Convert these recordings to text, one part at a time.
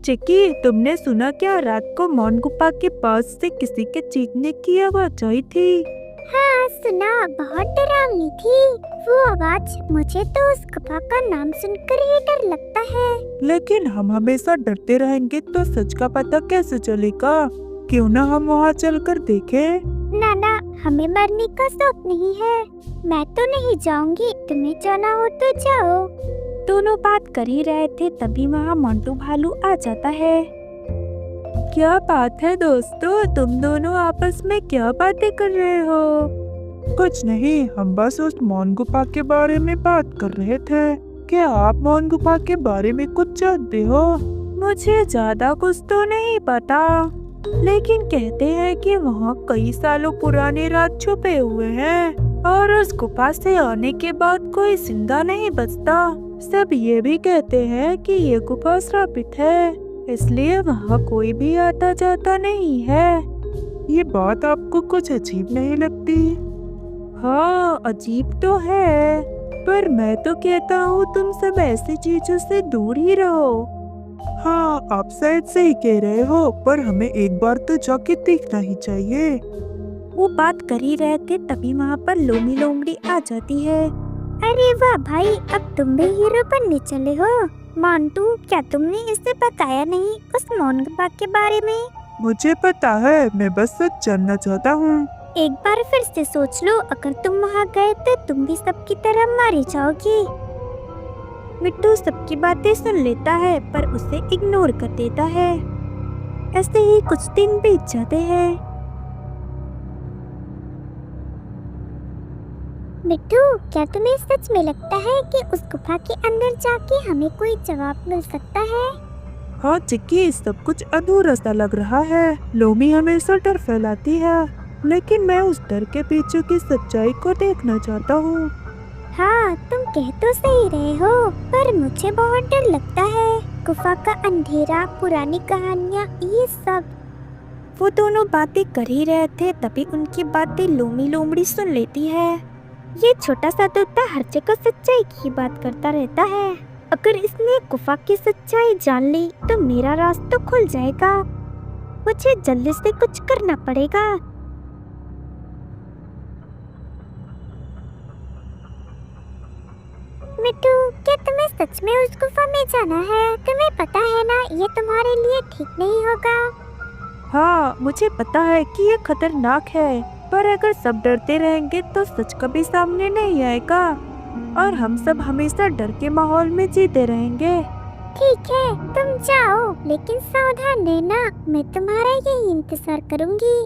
चिक्की, तुमने सुना क्या? रात को मौन गुफा के पास से किसी के चीखने की आवाज आई थी। हाँ सुना, बहुत डरावनी थी वो आवाज। मुझे तो उस गुफा का नाम सुनकर ही डर लगता है। लेकिन हम हमेशा डरते रहेंगे तो सच का पता कैसे चलेगा? क्यों ना हम वहाँ चलकर देखें? नाना, हमें मरने का शौक नहीं है। मैं तो नहीं जाऊंगी, तुम्हें जाना हो तो जाओ। दोनों बात कर ही रहे थे तभी वहाँ मोंटू भालू आ जाता है। क्या बात है दोस्तों, तुम दोनों आपस में क्या बातें कर रहे हो? कुछ नहीं, हम बस उस मौन गुफा के बारे में बात कर रहे थे। क्या आप मौन गुफा के बारे में कुछ जानते हो? मुझे ज्यादा कुछ तो नहीं पता, लेकिन कहते हैं कि वहाँ कई सालों पुराने राज छुपे हुए हैं और उस गुफा से आने के बाद कोई जिंदा नहीं बचता। सब ये भी कहते हैं कि ये गुफा श्रापित है, इसलिए वहाँ कोई भी आता जाता नहीं है। ये बात आपको कुछ अजीब नहीं लगती? हाँ, अजीब तो है, पर मैं तो कहता हूँ तुम सब ऐसी चीजों से दूर ही रहो। हाँ, आप शायद सही कह रहे हो, पर हमें एक बार तो जाके देखना ही चाहिए। वो बात कर ही रहे थे तभी वहाँ पर लोमी लोमड़ी आ जाती है। अरे वाह भाई, अब तुम भी हीरो बनने चले हो। मोंटू, क्या तुमने इसे बताया नहीं उस मौन गुफा के बारे में? मुझे पता है, मैं बस सच जानना चाहता हूँ। एक बार फिर से सोच लो, अगर तुम वहाँ गए तो तुम भी सबकी तरह मारी जाओगी। मिट्टू सबकी बातें सुन लेता है पर उसे इग्नोर कर देता है। ऐसे ही कुछ दिन बीत जाते हैं। मिट्टू, क्या तुम्हें सच में लगता है कि उस गुफा के अंदर जाके हमें कोई जवाब मिल सकता है? हाँ चिक्की, सब कुछ अधूरा सा लग रहा है। लोमी हमेशा डर फैलाती है, लेकिन मैं उस डर के पीछे की सच्चाई को देखना चाहता हूँ। हाँ, तुम कह तो सही रहे हो, पर मुझे बहुत डर लगता है। गुफा का अंधेरा, पुरानी कहानियाँ, ये सब। वो दोनों बातें कर ही रहे थे तभी उनकी बातें लोमी लोमड़ी सुन लेती है। ये छोटा सा तोता हर जगह सच्चाई की बात करता रहता है। अगर इसने गुफा की सच्चाई जान ली तो मेरा रास्ता तो खुल जाएगा। मुझे जल्दी से कुछ करना पड़ेगा। मिट्टू, क्या तुम्हें सच में उस गुफा में जाना है? तुम्हें पता है ना, ये तुम्हारे लिए ठीक नहीं होगा। हाँ, मुझे पता है कि ये खतरनाक है, पर अगर सब डरते रहेंगे तो सच कभी सामने नहीं आएगा और हम सब हमेशा डर के माहौल में जीते रहेंगे। ठीक है, तुम जाओ, लेकिन सावधान रहना। मैं तुम्हारा यही इंतजार करूंगी।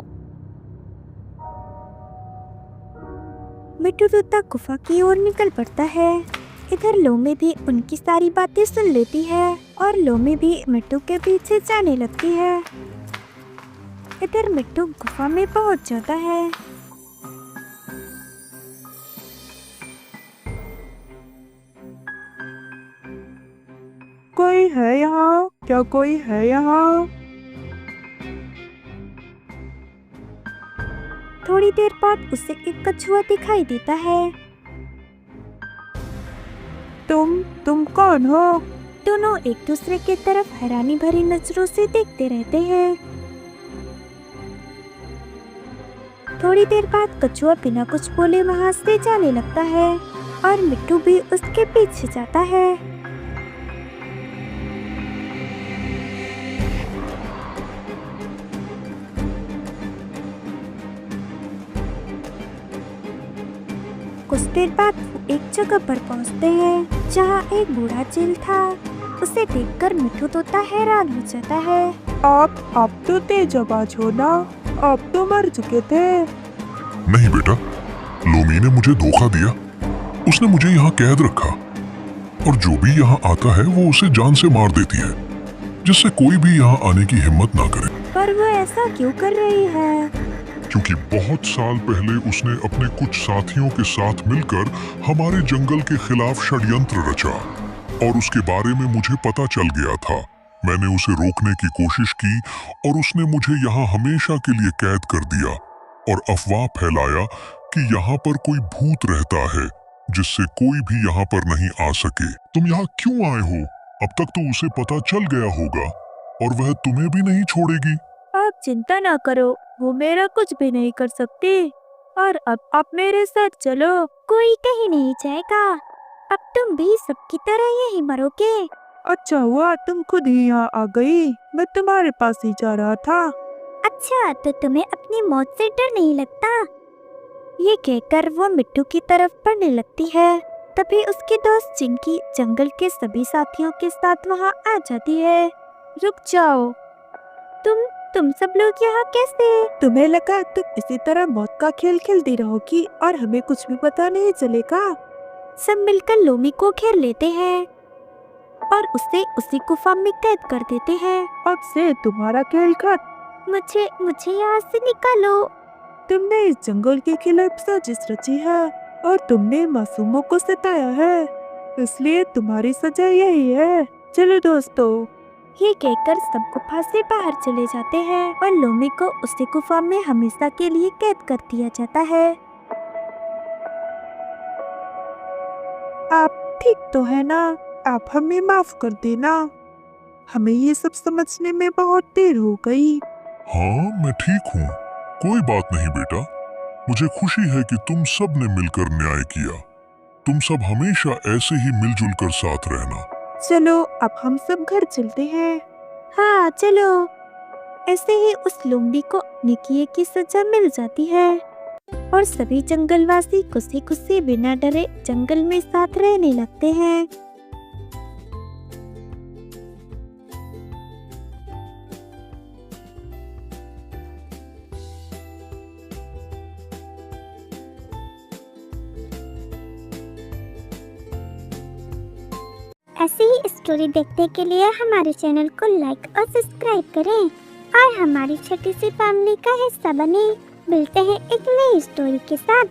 मिट्टू तोता गुफा की ओर निकल पड़ता है। इधर लोमी भी उनकी सारी बातें सुन लेती है और लोमी भी मिट्टू के पीछे जाने लगती है। इधर मिट्टू गुफा में पहुंच जाता है। कोई है यहाँ? क्या कोई है यहाँ? थोड़ी देर बाद उसे एक कछुआ दिखाई देता है। तुम कौन हो? दोनों एक दूसरे की तरफ हैरानी भरी नजरों से देखते रहते हैं। थोड़ी देर बाद कछुआ बिना कुछ बोले वहाँ से जाने लगता है और मिट्टू भी उसके पीछे जाता है। कुछ देर बाद वो एक जगह पर पहुँचते हैं जहाँ एक बूढ़ा चील था। उसे देखकर मिट्टू तोता हैरान हो जाता है। आप तो तेज आवाज हो ना, आप तो मर चुके थे। नहीं बेटा, लोमी ने मुझे धोखा दिया। उसने मुझे यहाँ कैद रखा और जो भी यहाँ आता है वो उसे जान से मार देती है, जिससे कोई भी यहाँ आने की हिम्मत ना करे। पर वो ऐसा क्यों कर रही है? क्योंकि बहुत साल पहले उसने अपने कुछ साथियों के साथ मिलकर हमारे जंगल के खिलाफ षड्यंत्र रचा और उसके बारे में मुझे पता चल गया था। मैंने उसे रोकने की कोशिश की और उसने मुझे यहाँ हमेशा के लिए कैद कर दिया और अफवाह फैलाया कि यहाँ पर कोई भूत रहता है जिससे कोई भी यहाँ पर नहीं आ सके। तुम यहाँ क्यों आए हो? अब तक तो उसे पता चल गया होगा। और वह तुम्हें भी नहीं छोड़ेगी। आप चिंता ना करो, वो मेरा कुछ भी नहीं कर सकती। और अब आप मेरे साथ चलो। कोई कहीं नहीं जाएगा, अब तुम भी सबकी तरह यही मरोगे। अच्छा हुआ तुम खुद ही यहाँ आ गई, मैं तुम्हारे पास ही जा रहा था। अच्छा, तो तुम्हें अपनी मौत से डर नहीं लगता? ये कहकर वो मिट्टू की तरफ बढ़ने लगती है। तभी उसकी दोस्त चिंकी जंगल के सभी साथियों के साथ वहाँ आ जाती है। रुक जाओ, तुम सब लोग यहाँ कैसे? तुम्हें लगा तुम इसी तरह मौत का खेल खेलती रहोगी और हमें कुछ भी पता नहीं चलेगा। सब मिलकर लोमी को घेर लेते हैं और उसे उसी गुफा में कैद कर देते हैं। अब से तुम्हारा खेल खत्म। मुझे यहाँ से निकालो। तुमने इस जंगल के खिलाफ साजिश रची है और तुमने मासूमों को सताया है, इसलिए तुम्हारी सजा यही है। चलो दोस्तों। ये कहकर सब गुफा से बाहर चले जाते हैं और लोमी को उसी गुफा में हमेशा के लिए कैद कर दिया जाता है। आप ठीक तो है ना? आप हमें माफ कर देना, हमें ये सब समझने में बहुत देर हो गई। हाँ, मैं ठीक हूँ, कोई बात नहीं बेटा। मुझे खुशी है कि तुम सब ने मिलकर न्याय किया। तुम सब हमेशा ऐसे ही मिलजुल कर साथ रहना। चलो अब हम सब घर चलते हैं। हाँ चलो। ऐसे ही उस लोमड़ी को अपने किए की सजा मिल जाती है और सभी जंगलवासी खुशी खुशी बिना डरे जंगल में साथ रहने लगते हैं। ऐसी ही स्टोरी देखने के लिए हमारे चैनल को लाइक और सब्सक्राइब करें और हमारी छोटी सी फैमिली का हिस्सा बने। मिलते हैं एक नई स्टोरी के साथ।